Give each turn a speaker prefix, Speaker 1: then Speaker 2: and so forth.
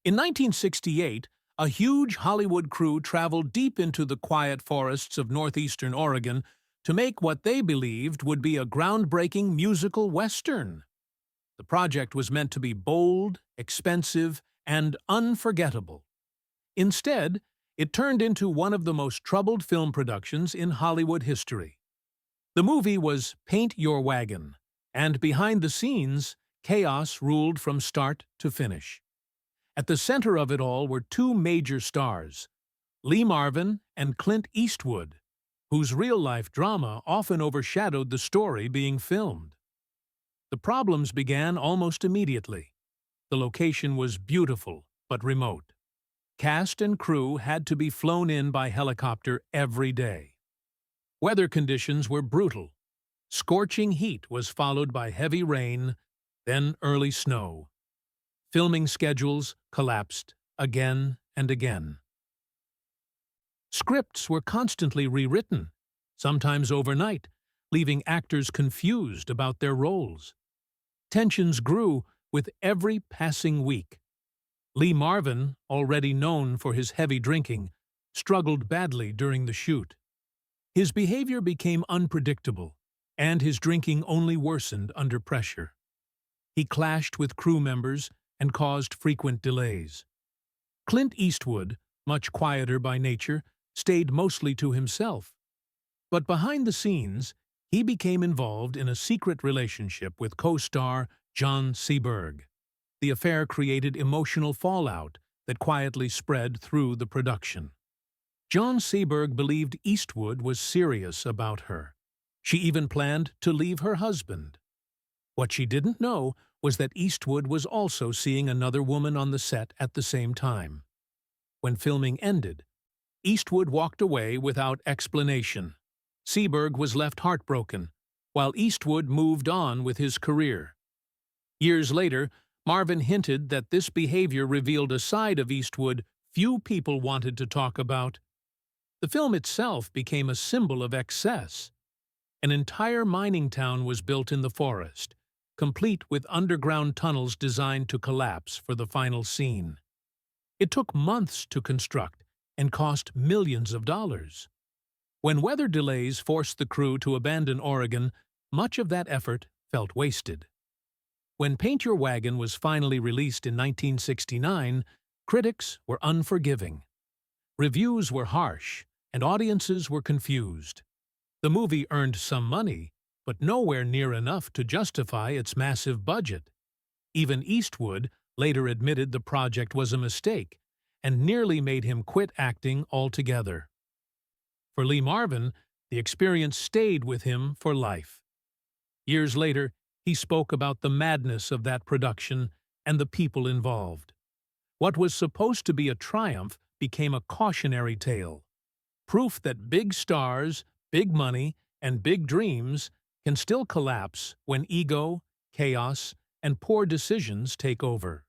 Speaker 1: In 1968, a huge Hollywood crew traveled deep into the quiet forests of northeastern Oregon to make what they believed would be a groundbreaking musical western. The project was meant to be bold, expensive, and unforgettable. Instead, it turned into one of the most troubled film productions in Hollywood history. The movie was Paint Your Wagon, and behind the scenes, chaos ruled from start to finish. At the center of it all were two major stars, Lee Marvin and Clint Eastwood, whose real-life drama often overshadowed the story being filmed. The problems began almost immediately. The location was beautiful but remote. Cast and crew had to be flown in by helicopter every day. Weather conditions were brutal. Scorching heat was followed by heavy rain, then early snow. Filming schedules collapsed again and again. Scripts were constantly rewritten, sometimes overnight, leaving actors confused about their roles. Tensions grew with every passing week. Lee Marvin, already known for his heavy drinking, struggled badly during the shoot. His behavior became unpredictable, and his drinking only worsened under pressure. He clashed with crew members and caused frequent delays. Clint Eastwood, much quieter by nature, stayed mostly to himself. But behind the scenes, he became involved in a secret relationship with co-star John Seberg. The affair created emotional fallout that quietly spread through the production. John Seberg believed Eastwood was serious about her. She even planned to leave her husband. What she didn't know was that Eastwood was also seeing another woman on the set at the same time. When filming ended, Eastwood walked away without explanation. Seberg was left heartbroken, while Eastwood moved on with his career. Years later, Marvin hinted that this behavior revealed a side of Eastwood few people wanted to talk about. The film itself became a symbol of excess. An entire mining town was built in the forest, complete with underground tunnels designed to collapse for the final scene. It took months to construct and cost millions of dollars. When weather delays forced the crew to abandon Oregon, much of that effort felt wasted. When Paint Your Wagon was finally released in 1969, critics were unforgiving. Reviews were harsh, and audiences were confused. The movie earned some money, but nowhere near enough to justify its massive budget. Even Eastwood later admitted the project was a mistake and nearly made him quit acting altogether. For Lee Marvin, the experience stayed with him for life. Years later, he spoke about the madness of that production and the people involved. What was supposed to be a triumph became a cautionary tale, proof that big stars, big money, and big dreams can still collapse when ego, chaos, and poor decisions take over.